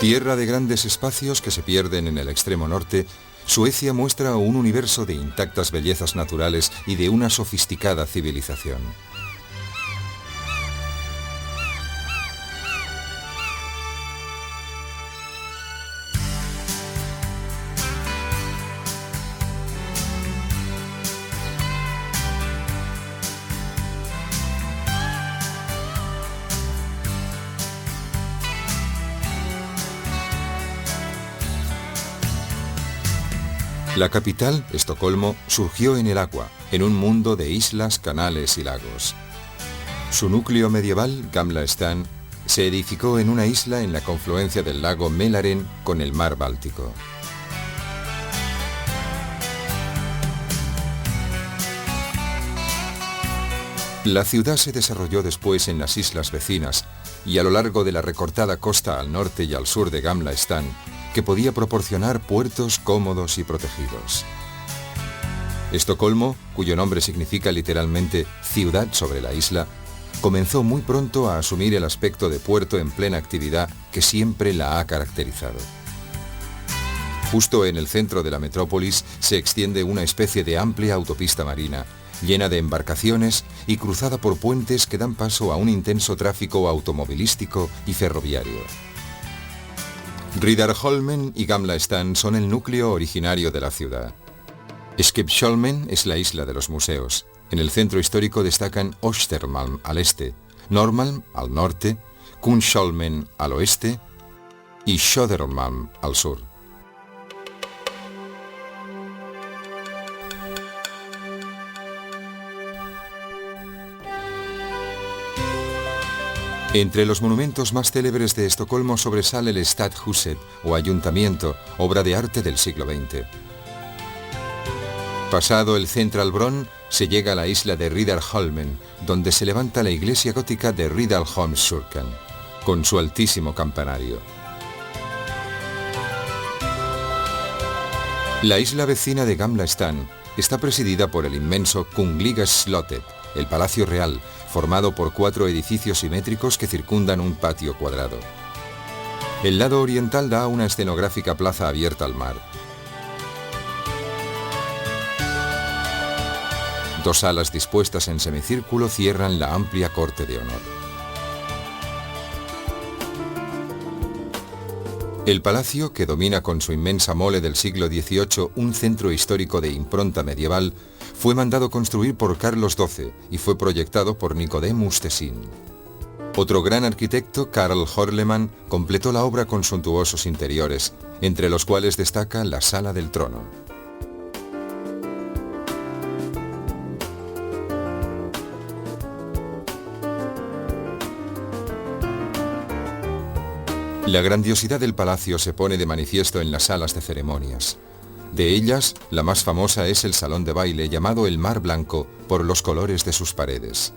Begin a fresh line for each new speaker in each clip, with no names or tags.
Tierra de grandes espacios que se pierden en el extremo norte, Suecia muestra un universo de intactas bellezas naturales y de una sofisticada civilización. La capital, Estocolmo, surgió en el agua, en un mundo de islas, canales y lagos. Su núcleo medieval, Gamla Stan, se edificó en una isla en la confluencia del lago Mälaren con el mar Báltico. La ciudad se desarrolló después en las islas vecinas y a lo largo de la recortada costa al norte y al sur de Gamla Stan, que podía proporcionar puertos cómodos y protegidos. Estocolmo, cuyo nombre significa literalmente ciudad sobre la isla, comenzó muy pronto a asumir el aspecto de puerto en plena actividad que siempre la ha caracterizado. Justo en el centro de la metrópolis se extiende una especie de amplia autopista marina, llena de embarcaciones y cruzada por puentes que dan paso a un intenso tráfico automovilístico y ferroviario. Riddarholmen y Gamla Stan son el núcleo originario de la ciudad. Skeppsholmen es la isla de los museos. En el centro histórico destacan Östermalm al este, Norrmalm al norte, Kungsholmen al oeste y Södermalm al sur. Entre los monumentos más célebres de Estocolmo sobresale el Stadshuset o ayuntamiento, obra de arte del siglo XX. Pasado el Centralbron, se llega a la isla de Riddarholmen, donde se levanta la iglesia gótica de Riddarholmskyrkan, con su altísimo campanario. La isla vecina de Gamla Stan está presidida por el inmenso Kungliga Slottet, el Palacio Real, formado por 4 edificios simétricos que circundan un patio cuadrado. El lado oriental da a una escenográfica plaza abierta al mar. 2 salas dispuestas en semicírculo cierran la amplia corte de honor. El palacio, que domina con su inmensa mole del siglo XVIII un centro histórico de impronta medieval, fue mandado construir por Carlos XII y fue proyectado por Nicodemus Tessin. Otro gran arquitecto, Carl Horleman, completó la obra con suntuosos interiores, entre los cuales destaca la Sala del Trono. La grandiosidad del palacio se pone de manifiesto en las salas de ceremonias. De ellas, la más famosa es el salón de baile llamado el Mar Blanco por los colores de sus paredes.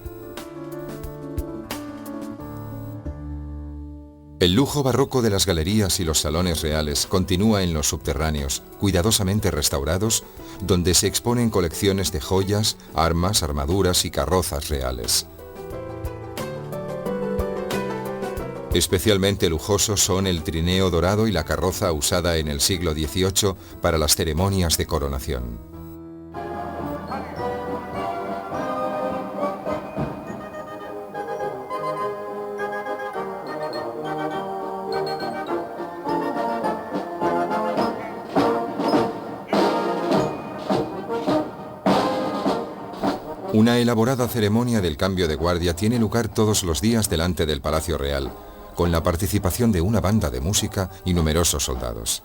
El lujo barroco de las galerías y los salones reales continúa en los subterráneos, cuidadosamente restaurados, donde se exponen colecciones de joyas, armas, armaduras y carrozas reales. Especialmente lujosos son el trineo dorado y la carroza usada en el siglo XVIII para las ceremonias de coronación. Una elaborada ceremonia del cambio de guardia tiene lugar todos los días delante del Palacio Real, con la participación de una banda de música y numerosos soldados.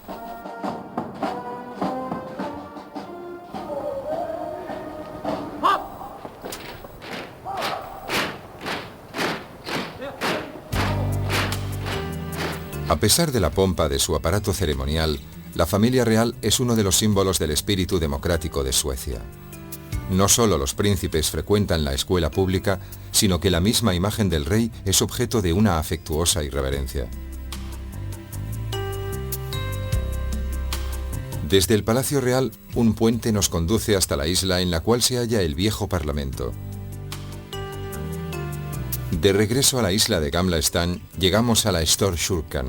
A pesar de la pompa de su aparato ceremonial, la familia real es uno de los símbolos del espíritu democrático de Suecia. No solo los príncipes frecuentan la escuela pública, sino que la misma imagen del rey es objeto de una afectuosa irreverencia. Desde el Palacio Real, un puente nos conduce hasta la isla en la cual se halla el viejo Parlamento. De regreso a la isla de Gamla Stan, llegamos a la Storkyrkan,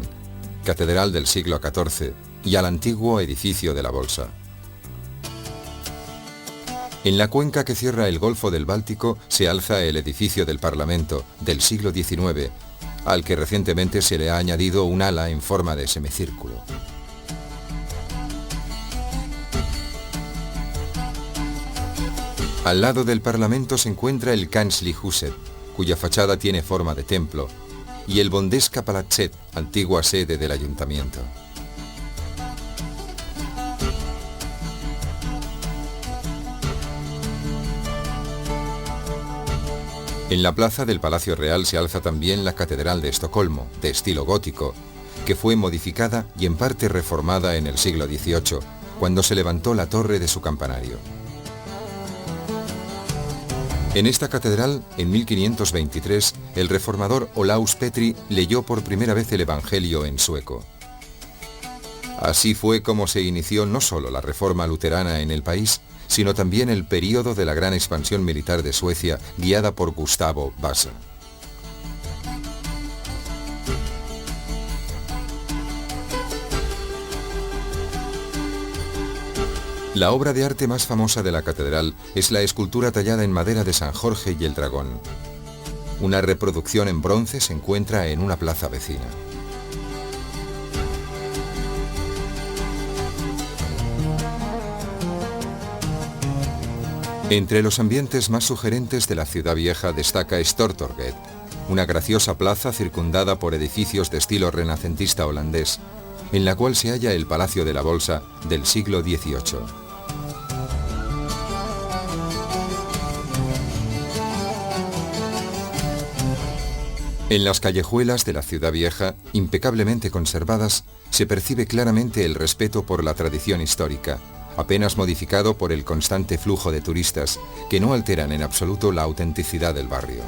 catedral del siglo XIV, y al antiguo edificio de la Bolsa. En la cuenca que cierra el Golfo del Báltico se alza el edificio del Parlamento, del siglo XIX, al que recientemente se le ha añadido un ala en forma de semicírculo. Al lado del Parlamento se encuentra el Kanzlihuset, cuya fachada tiene forma de templo, y el Bondeska Palatset, antigua sede del ayuntamiento. En la plaza del Palacio Real se alza también la Catedral de Estocolmo, de estilo gótico, que fue modificada y en parte reformada en el siglo XVIII, cuando se levantó la torre de su campanario. En esta catedral, en 1523, el reformador Olaus Petri leyó por primera vez el Evangelio en sueco. Así fue como se inició no solo la reforma luterana en el país, sino también el período de la gran expansión militar de Suecia, guiada por Gustavo Vasa. La obra de arte más famosa de la catedral es la escultura tallada en madera de San Jorge y el Dragón. Una reproducción en bronce se encuentra en una plaza vecina. Entre los ambientes más sugerentes de la ciudad vieja destaca Stortorget, una graciosa plaza circundada por edificios de estilo renacentista holandés, en la cual se halla el Palacio de la Bolsa del siglo XVIII. En las callejuelas de la ciudad vieja, impecablemente conservadas, se percibe claramente el respeto por la tradición histórica, apenas modificado por el constante flujo de turistas, que no alteran en absoluto la autenticidad del barrio.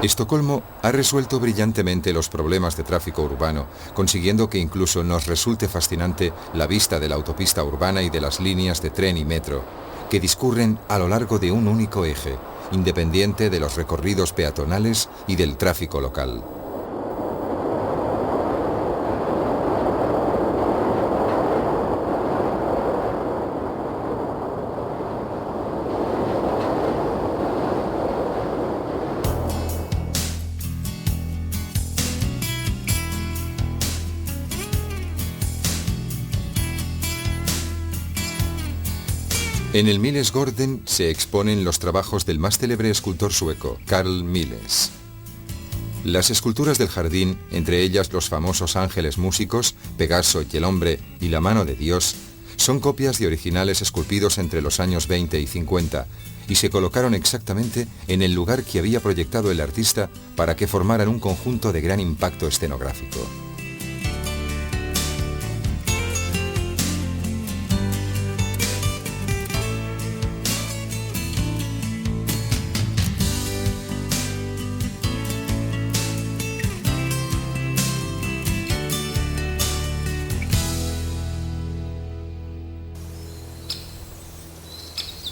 Estocolmo ha resuelto brillantemente los problemas de tráfico urbano, consiguiendo que incluso nos resulte fascinante la vista de la autopista urbana y de las líneas de tren y metro, que discurren a lo largo de un único eje, independiente de los recorridos peatonales y del tráfico local. En el Millesgården se exponen los trabajos del más célebre escultor sueco, Carl Milles. Las esculturas del jardín, entre ellas los famosos ángeles músicos, Pegaso y el hombre y la mano de Dios, son copias de originales esculpidos entre los años 20 y 50 y se colocaron exactamente en el lugar que había proyectado el artista para que formaran un conjunto de gran impacto escenográfico.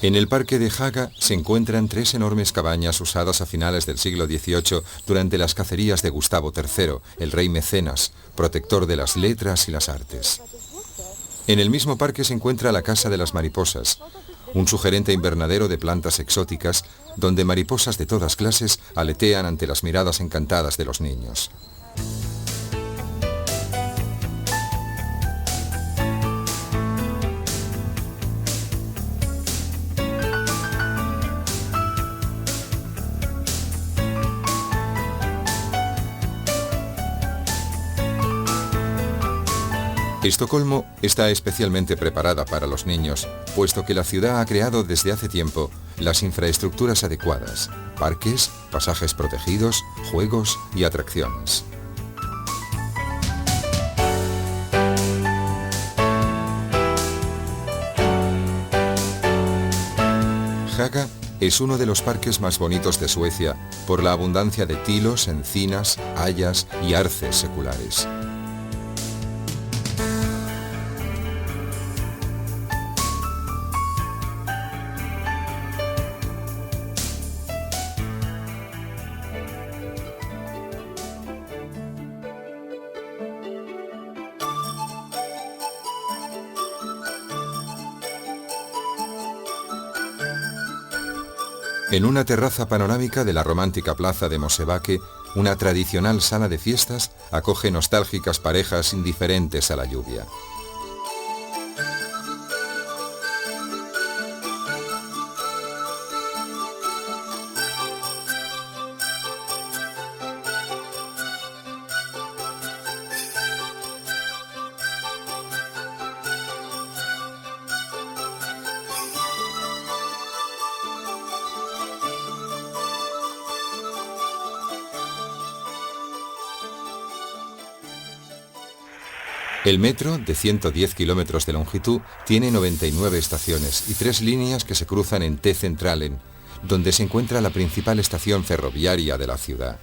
En el parque de Haga se encuentran 3 enormes cabañas usadas a finales del siglo XVIII durante las cacerías de Gustavo III, el rey mecenas, protector de las letras y las artes. En el mismo parque se encuentra la Casa de las Mariposas, un sugerente invernadero de plantas exóticas donde mariposas de todas clases aletean ante las miradas encantadas de los niños. Estocolmo está especialmente preparada para los niños, puesto que la ciudad ha creado desde hace tiempo las infraestructuras adecuadas, parques, pasajes protegidos, juegos y atracciones. Haga Es uno de los parques más bonitos de Suecia por la abundancia de tilos, encinas, hayas y arces seculares. En una terraza panorámica de la romántica plaza de Mosebacke, una tradicional sala de fiestas acoge nostálgicas parejas indiferentes a la lluvia. El metro, de 110 kilómetros de longitud, tiene 99 estaciones y 3 líneas que se cruzan en T-Centralen, donde se encuentra la principal estación ferroviaria de la ciudad.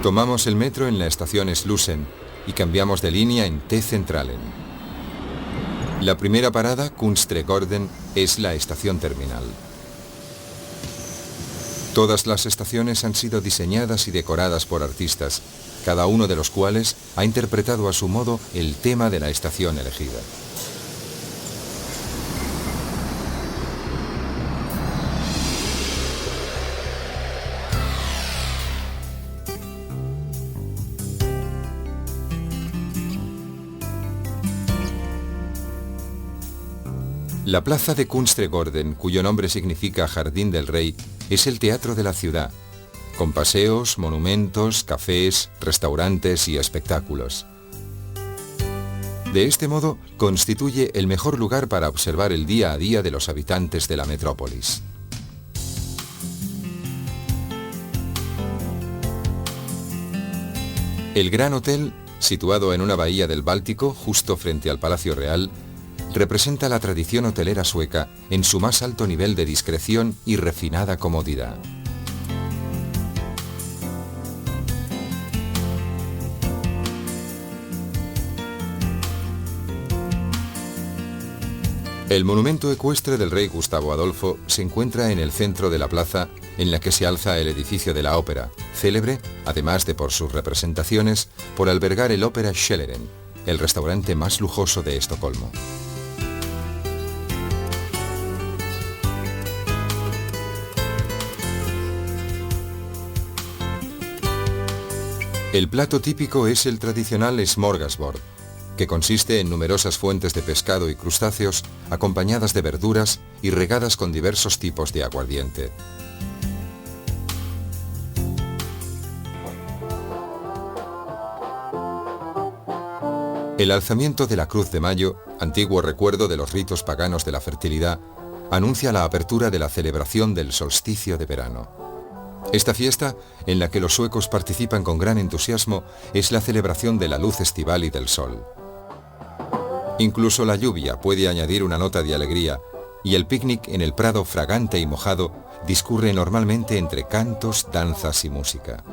Tomamos el metro en la estación Slussen y cambiamos de línea en T-Centralen. La primera parada, Kungsträdgården, es la estación terminal. Todas las estaciones han sido diseñadas y decoradas por artistas, cada uno de los cuales ha interpretado a su modo el tema de la estación elegida. La plaza de Kungsträdgården, cuyo nombre significa Jardín del Rey, es el teatro de la ciudad, con paseos, monumentos, cafés, restaurantes y espectáculos. De este modo, constituye el mejor lugar para observar el día a día de los habitantes de la metrópolis. El Gran Hotel, situado en una bahía del Báltico, justo frente al Palacio Real, representa la tradición hotelera sueca en su más alto nivel de discreción y refinada comodidad. El monumento ecuestre del rey Gustavo Adolfo se encuentra en el centro de la plaza en la que se alza el edificio de la ópera, célebre, además de por sus representaciones, por albergar el Opera Källaren, el restaurante más lujoso de Estocolmo. El plato típico es el tradicional smorgasbord, que consiste en numerosas fuentes de pescado y crustáceos acompañadas de verduras y regadas con diversos tipos de aguardiente. El alzamiento de la Cruz de Mayo, antiguo recuerdo de los ritos paganos de la fertilidad, anuncia la apertura de la celebración del solsticio de verano. Esta fiesta, en la que los suecos participan con gran entusiasmo, es la celebración de la luz estival y del sol. Incluso la lluvia puede añadir una nota de alegría, y el picnic en el prado fragante y mojado discurre normalmente entre cantos, danzas y música.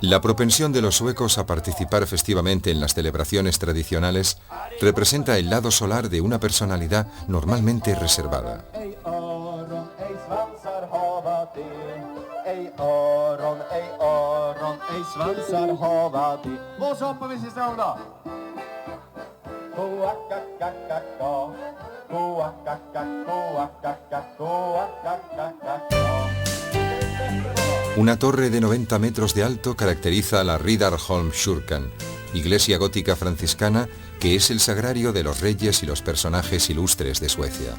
La propensión de los suecos a participar festivamente en las celebraciones tradicionales representa el lado solar de una personalidad normalmente reservada. Una torre de 90 metros de alto caracteriza la Riddarholmskyrkan, iglesia gótica franciscana que es el sagrario de los reyes y los personajes ilustres de Suecia.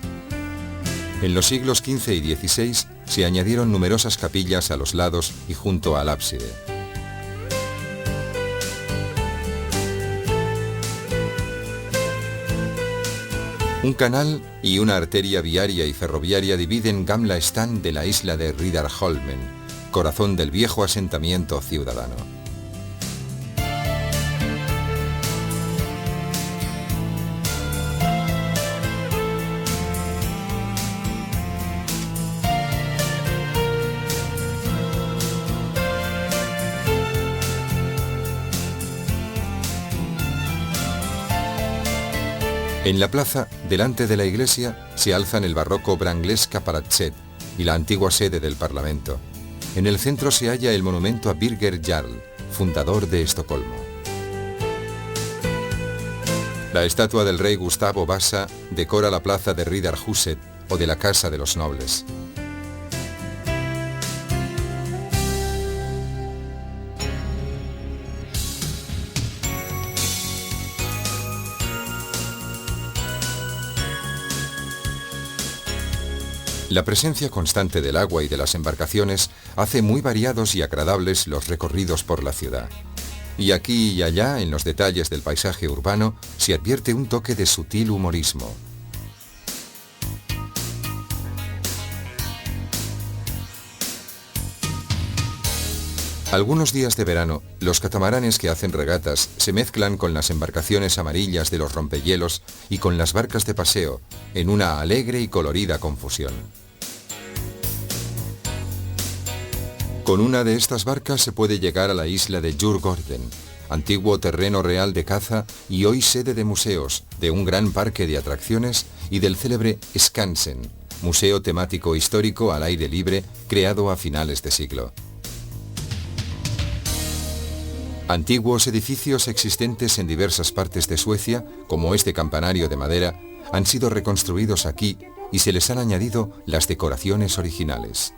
En los siglos XV y XVI se añadieron numerosas capillas a los lados y junto al ábside. Un canal y una arteria viaria y ferroviaria dividen Gamla Stan de la isla de Riddarholmen, corazón del viejo asentamiento ciudadano. En la plaza, delante de la iglesia, se alzan el barroco Brangleska Palatset y la antigua sede del Parlamento. En el centro se halla el monumento a Birger Jarl, fundador de Estocolmo. La estatua del rey Gustavo Vasa decora la plaza de Riddarhuset o de la Casa de los Nobles. La presencia constante del agua y de las embarcaciones hace muy variados y agradables los recorridos por la ciudad. Y aquí y allá, en los detalles del paisaje urbano, se advierte un toque de sutil humorismo. Algunos días de verano, los catamaranes que hacen regatas se mezclan con las embarcaciones amarillas de los rompehielos y con las barcas de paseo, en una alegre y colorida confusión. Con una de estas barcas se puede llegar a la isla de Djurgården, antiguo terreno real de caza y hoy sede de museos, de un gran parque de atracciones y del célebre Skansen, museo temático histórico al aire libre creado a finales de siglo. Antiguos edificios existentes en diversas partes de Suecia, como este campanario de madera, han sido reconstruidos aquí y se les han añadido las decoraciones originales.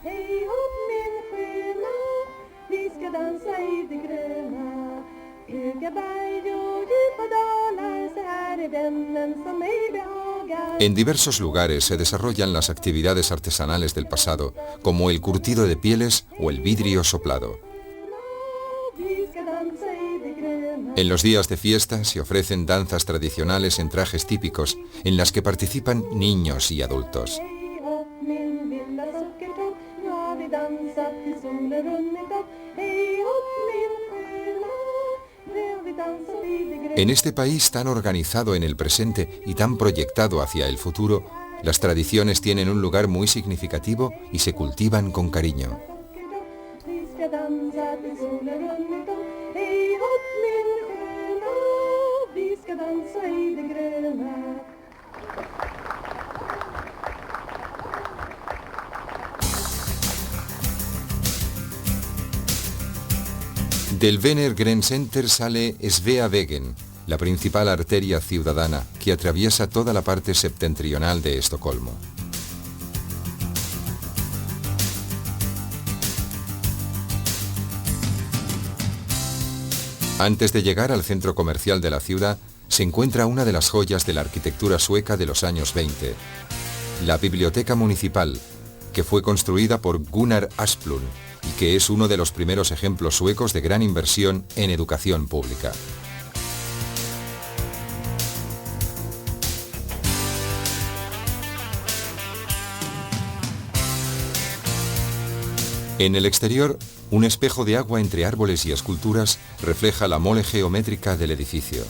En diversos lugares se desarrollan las actividades artesanales del pasado, como el curtido de pieles o el vidrio soplado. En los días de fiesta se ofrecen danzas tradicionales en trajes típicos, en las que participan niños y adultos. En este país tan organizado en el presente y tan proyectado hacia el futuro, las tradiciones tienen un lugar muy significativo y se cultivan con cariño. Del Vener Gren Center sale Sveavägen, la principal arteria ciudadana que atraviesa toda la parte septentrional de Estocolmo. Antes de llegar al centro comercial de la ciudad, se encuentra una de las joyas de la arquitectura sueca de los años 20, la Biblioteca Municipal, que fue construida por Gunnar Asplund y que es uno de los primeros ejemplos suecos de gran inversión en educación pública. En el exterior, un espejo de agua entre árboles y esculturas refleja la mole geométrica del edificio.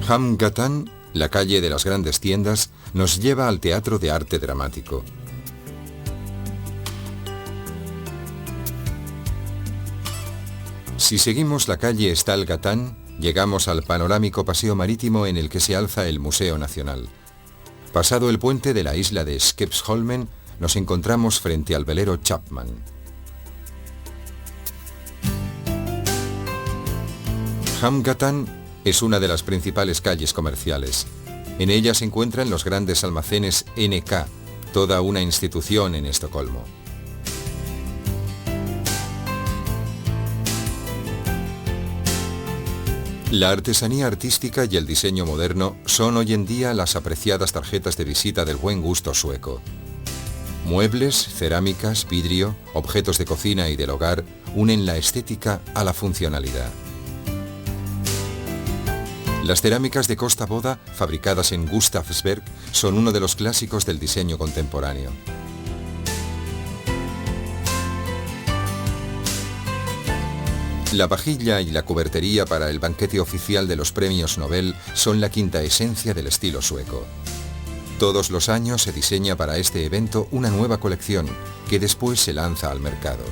Hamngatan, la calle de las grandes tiendas, nos lleva al Teatro de Arte Dramático. Si seguimos la calle Stalgatan, llegamos al panorámico paseo marítimo en el que se alza el Museo Nacional. Pasado el puente de la isla de Skeppsholmen, nos encontramos frente al velero Chapman. Hamngatan es una de las principales calles comerciales. En ella se encuentran los grandes almacenes NK, toda una institución en Estocolmo. La artesanía artística y el diseño moderno son hoy en día las apreciadas tarjetas de visita del buen gusto sueco. Muebles, cerámicas, vidrio, objetos de cocina y del hogar unen la estética a la funcionalidad. Las cerámicas de Kosta Boda, fabricadas en Gustavsberg, son uno de los clásicos del diseño contemporáneo. La vajilla y la cubertería para el banquete oficial de los premios Nobel son la quinta esencia del estilo sueco. Todos los años se diseña para este evento una nueva colección, que después se lanza al mercado.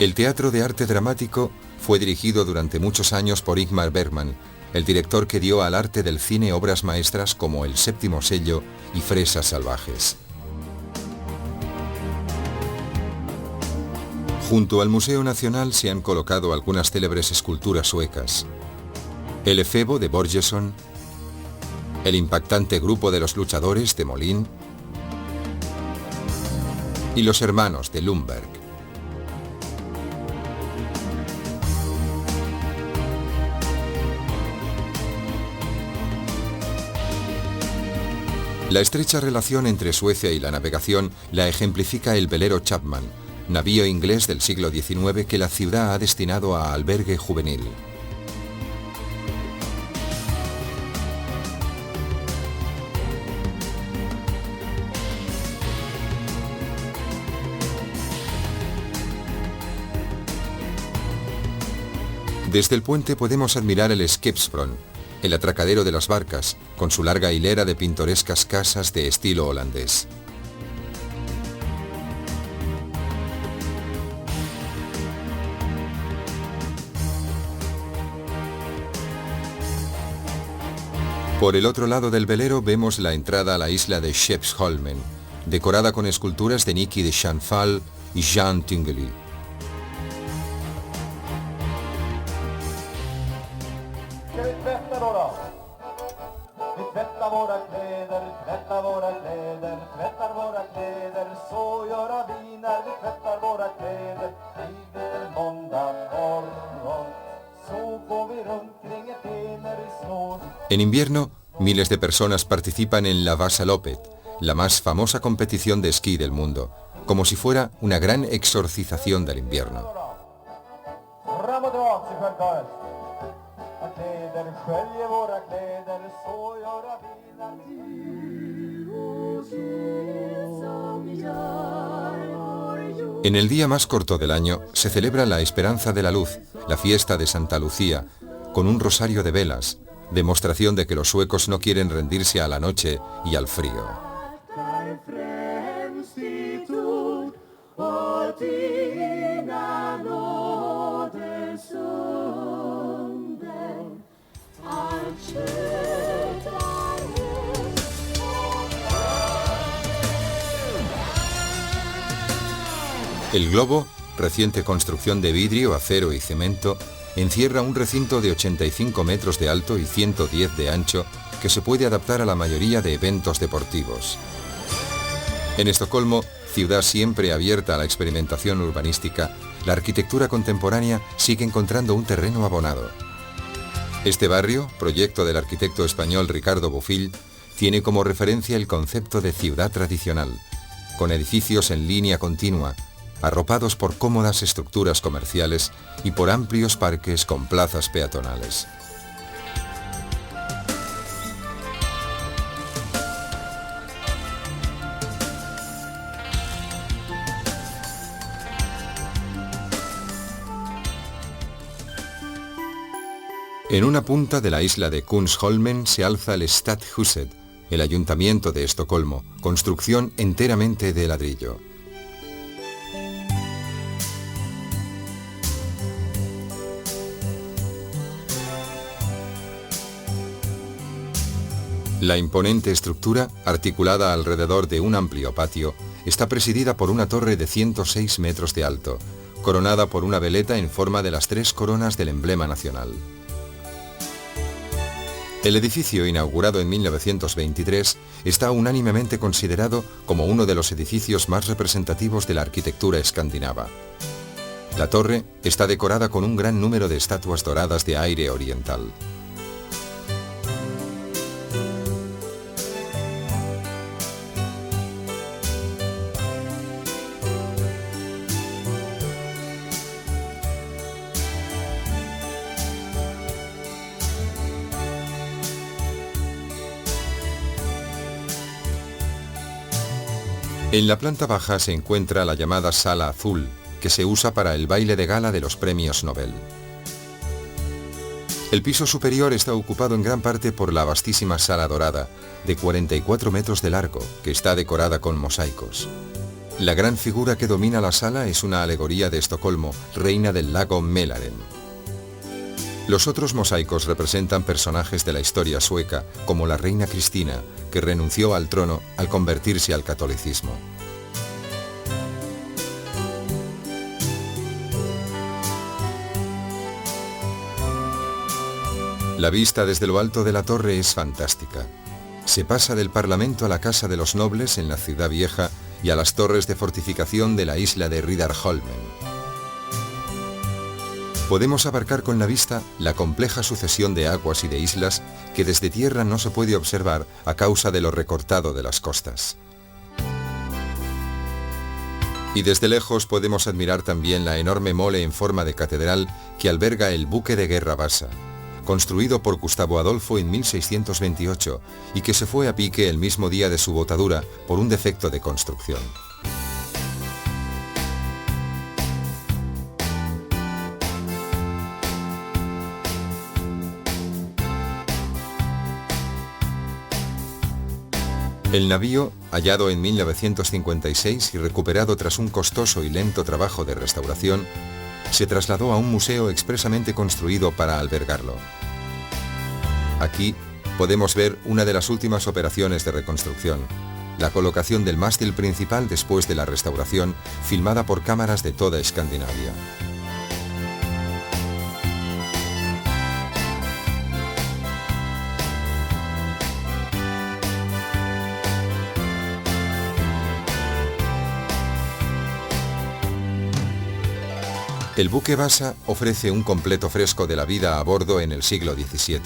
El Teatro de Arte Dramático fue dirigido durante muchos años por Ingmar Bergman, el director que dio al arte del cine obras maestras como El Séptimo Sello y Fresas Salvajes. Junto al Museo Nacional se han colocado algunas célebres esculturas suecas. El efebo de Borgesson, el impactante grupo de los luchadores de Molin y los hermanos de Lundberg. La estrecha relación entre Suecia y la navegación la ejemplifica el velero Chapman, navío inglés del siglo XIX que la ciudad ha destinado a albergue juvenil. Desde el puente podemos admirar el Skeppsbron, el atracadero de las barcas, con su larga hilera de pintorescas casas de estilo holandés. Por el otro lado del velero vemos la entrada a la isla de Skeppsholmen, decorada con esculturas de Niki de Schanfall y Jean Tinguely. En invierno, miles de personas participan en la Vasaloppet, la más famosa competición de esquí del mundo, como si fuera una gran exorcización del invierno. En el día más corto del año se celebra la Esperanza de la Luz, la fiesta de Santa Lucía, con un rosario de velas, demostración de que los suecos no quieren rendirse a la noche y al frío. El globo, reciente construcción de vidrio, acero y cemento, encierra un recinto de 85 metros de alto y 110 de ancho que se puede adaptar a la mayoría de eventos deportivos. En Estocolmo, ciudad siempre abierta a la experimentación urbanística, la arquitectura contemporánea sigue encontrando un terreno abonado. Este barrio, proyecto del arquitecto español Ricardo Bofill, tiene como referencia el concepto de ciudad tradicional, con edificios en línea continua, arropados por cómodas estructuras comerciales y por amplios parques con plazas peatonales. En una punta de la isla de Kungsholmen se alza el Stadshuset, el ayuntamiento de Estocolmo, construcción enteramente de ladrillo. La imponente estructura, articulada alrededor de un amplio patio, está presidida por una torre de 106 metros de alto, coronada por una veleta en forma de las tres coronas del emblema nacional. El edificio, inaugurado en 1923, está unánimemente considerado como uno de los edificios más representativos de la arquitectura escandinava. La torre está decorada con un gran número de estatuas doradas de aire oriental. En la planta baja se encuentra la llamada Sala Azul, que se usa para el baile de gala de los premios Nobel. El piso superior está ocupado en gran parte por la vastísima Sala Dorada, de 44 metros de largo, que está decorada con mosaicos. La gran figura que domina la sala es una alegoría de Estocolmo, reina del lago Mälaren. Los otros mosaicos representan personajes de la historia sueca, como la reina Cristina, que renunció al trono al convertirse al catolicismo. La vista desde lo alto de la torre es fantástica. Se pasa del Parlamento a la Casa de los Nobles en la Ciudad Vieja y a las torres de fortificación de la isla de Riddarholmen. Podemos abarcar con la vista la compleja sucesión de aguas y de islas que desde tierra no se puede observar a causa de lo recortado de las costas. Y desde lejos podemos admirar también la enorme mole en forma de catedral que alberga el buque de guerra Vasa, construido por Gustavo Adolfo en 1628 y que se fue a pique el mismo día de su botadura por un defecto de construcción. El navío, hallado en 1956 y recuperado tras un costoso y lento trabajo de restauración, se trasladó a un museo expresamente construido para albergarlo. Aquí podemos ver una de las últimas operaciones de reconstrucción, la colocación del mástil principal después de la restauración, filmada por cámaras de toda Escandinavia. El buque Vasa ofrece un completo fresco de la vida a bordo en el siglo XVII.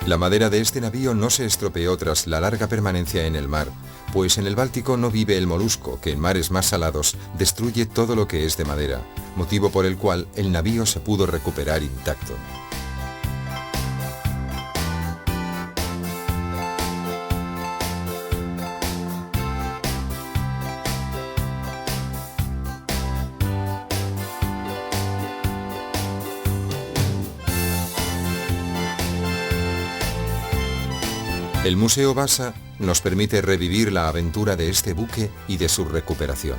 La madera de este navío no se estropeó tras la larga permanencia en el mar, pues en el Báltico no vive el molusco que en mares más salados destruye todo lo que es de madera, motivo por el cual el navío se pudo recuperar intacto. El Museo Vasa nos permite revivir la aventura de este buque y de su recuperación.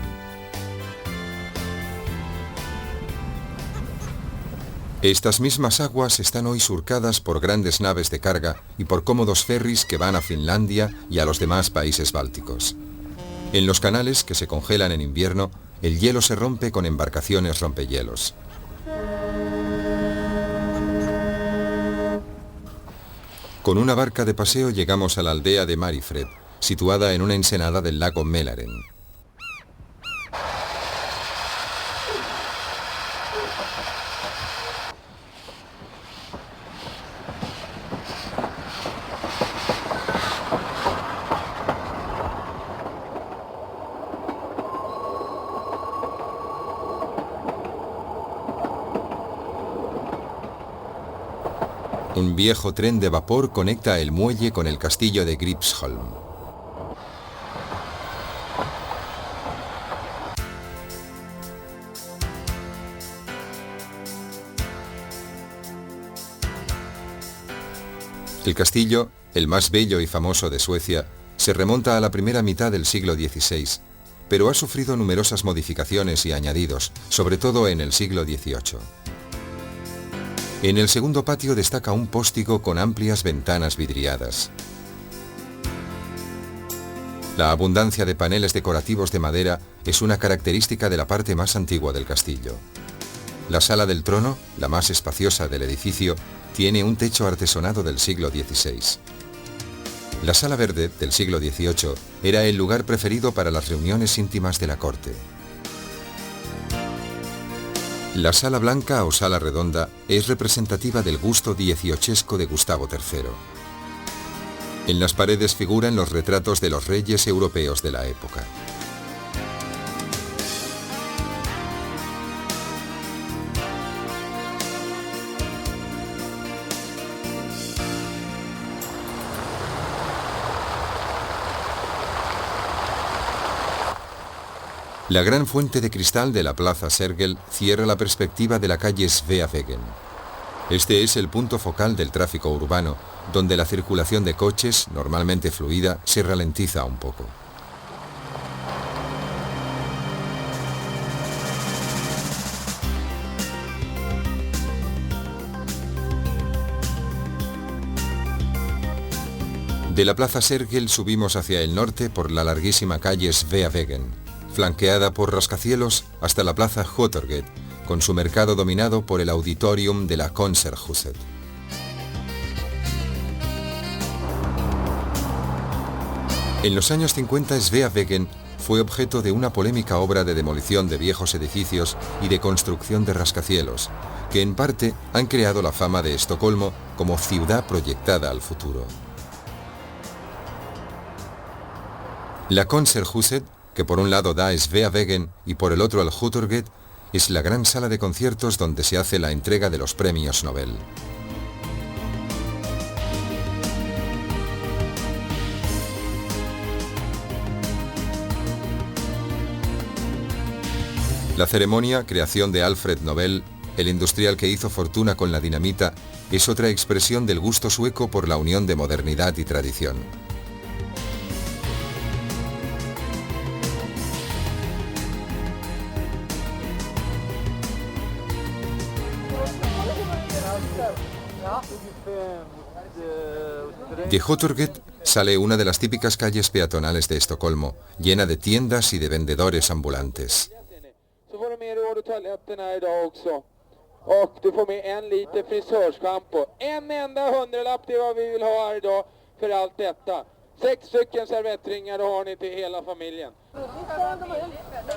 Estas mismas aguas están hoy surcadas por grandes naves de carga y por cómodos ferries que van a Finlandia y a los demás países bálticos. En los canales, que se congelan en invierno, el hielo se rompe con embarcaciones rompehielos. Con una barca de paseo llegamos a la aldea de Marifred, situada en una ensenada del lago Mälaren. Un viejo tren de vapor conecta el muelle con el castillo de Gripsholm. El castillo, el más bello y famoso de Suecia, se remonta a la primera mitad del siglo XVI, pero ha sufrido numerosas modificaciones y añadidos, sobre todo en el siglo XVIII. En el segundo patio destaca un pórtico con amplias ventanas vidriadas. La abundancia de paneles decorativos de madera es una característica de la parte más antigua del castillo. La sala del trono, la más espaciosa del edificio, Tiene un techo artesonado del siglo XVI. La Sala Verde, del siglo XVIII, era el lugar preferido para las reuniones íntimas de la corte. La Sala Blanca o Sala Redonda es representativa del gusto dieciochesco de Gustavo III. En las paredes figuran los retratos de los reyes europeos de la época. La gran fuente de cristal de la Plaza Sergel cierra la perspectiva de la calle Sveavägen. Este es el punto focal del tráfico urbano, donde la circulación de coches, normalmente fluida, se ralentiza un poco. De la Plaza Sergel subimos hacia el norte por la larguísima calle Sveavägen, flanqueada por rascacielos hasta la Plaza Hottorget, con su mercado dominado por el auditorium de la Konserthuset. En los años 50, Sveavägen fue objeto de una polémica obra de demolición de viejos edificios y de construcción de rascacielos, que en parte han creado la fama de Estocolmo como ciudad proyectada al futuro. La Konserthuset, que por un lado da a Sveavägen y por el otro al Hottorget, es la gran sala de conciertos donde se hace la entrega de los premios Nobel. La ceremonia, creación de Alfred Nobel, el industrial que hizo fortuna con la dinamita, es otra expresión del gusto sueco por la unión de modernidad y tradición. De Hottorget sale una de las típicas calles peatonales de Estocolmo, llena de tiendas y de vendedores ambulantes.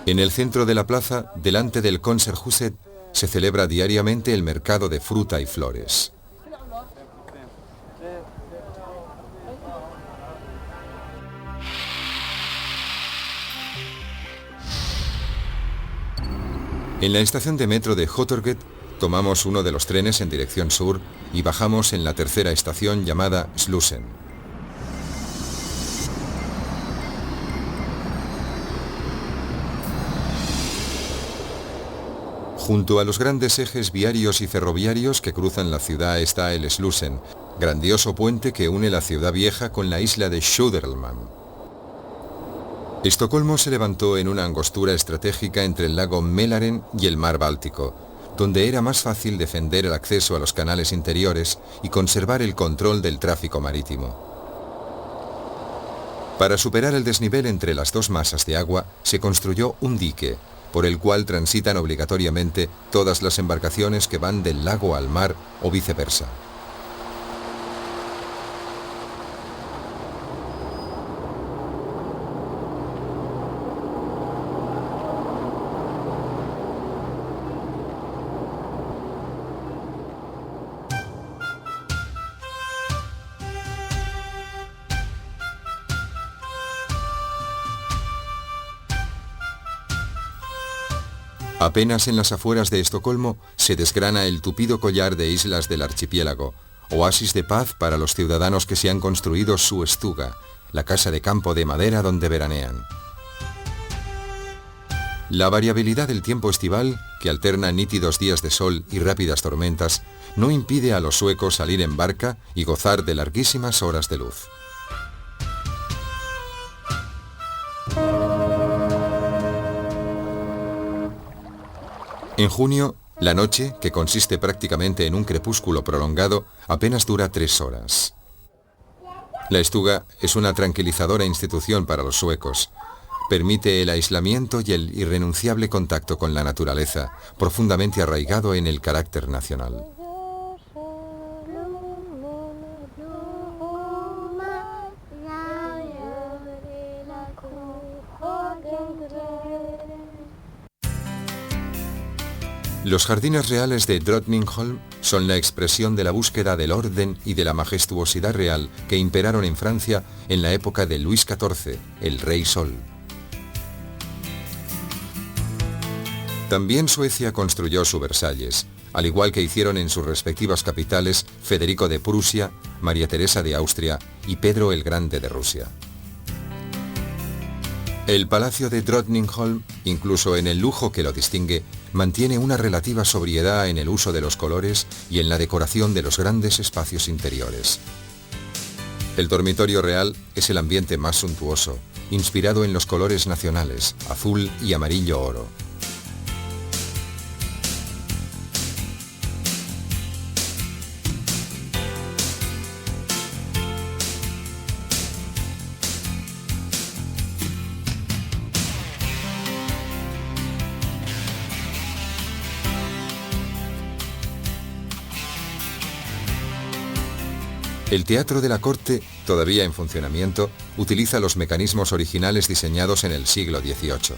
En el centro de la plaza, delante del Konserthuset, se celebra diariamente el mercado de fruta y flores. En la estación de metro de Hottorget tomamos uno de los trenes en dirección sur y bajamos en la tercera estación llamada Slussen. Junto a los grandes ejes viarios y ferroviarios que cruzan la ciudad está el Slussen, grandioso puente que une la ciudad vieja con la isla de Södermalm. Estocolmo se levantó en una angostura estratégica entre el lago Mälaren y el mar Báltico, donde era más fácil defender el acceso a los canales interiores y conservar el control del tráfico marítimo. Para superar el desnivel entre las dos masas de agua, se construyó un dique, por el cual transitan obligatoriamente todas las embarcaciones que van del lago al mar o viceversa. Apenas en las afueras de Estocolmo se desgrana el tupido collar de islas del archipiélago, oasis de paz para los ciudadanos que se han construido su estuga, la casa de campo de madera donde veranean. La variabilidad del tiempo estival, que alterna nítidos días de sol y rápidas tormentas, no impide a los suecos salir en barca y gozar de larguísimas horas de luz. En junio, la noche, que consiste prácticamente en un crepúsculo prolongado, apenas dura 3 horas. La estuga es una tranquilizadora institución para los suecos. Permite el aislamiento y el irrenunciable contacto con la naturaleza, profundamente arraigado en el carácter nacional. Los jardines reales de Drottningholm son la expresión de la búsqueda del orden y de la majestuosidad real que imperaron en Francia en la época de Luis XIV, el Rey Sol. También Suecia construyó su Versalles, al igual que hicieron en sus respectivas capitales Federico de Prusia, María Teresa de Austria y Pedro el Grande de Rusia. El Palacio de Drottningholm, incluso en el lujo que lo distingue, mantiene una relativa sobriedad en el uso de los colores y en la decoración de los grandes espacios interiores. El dormitorio real es el ambiente más suntuoso, inspirado en los colores nacionales, azul y amarillo oro. El teatro de la corte, todavía en funcionamiento, utiliza los mecanismos originales diseñados en el siglo XVIII.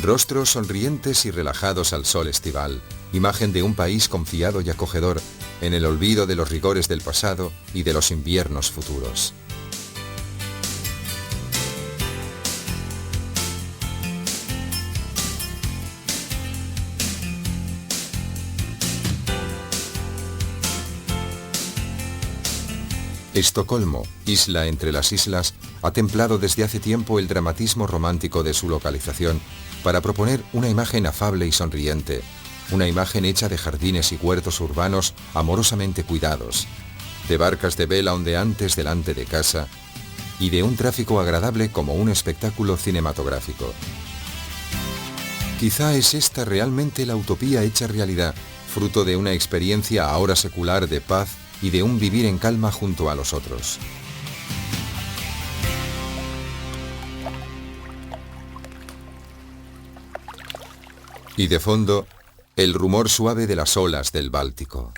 Rostros sonrientes y relajados al sol estival, imagen de un país confiado y acogedor, en el olvido de los rigores del pasado y de los inviernos futuros. Estocolmo, isla entre las islas, ha templado desde hace tiempo el dramatismo romántico de su localización para proponer una imagen afable y sonriente, una imagen hecha de jardines y huertos urbanos amorosamente cuidados, de barcas de vela ondeantes delante de casa y de un tráfico agradable como un espectáculo cinematográfico. Quizá es esta realmente la utopía hecha realidad, fruto de una experiencia ahora secular de paz y de un vivir en calma junto a los otros. Y de fondo, el rumor suave de las olas del Báltico.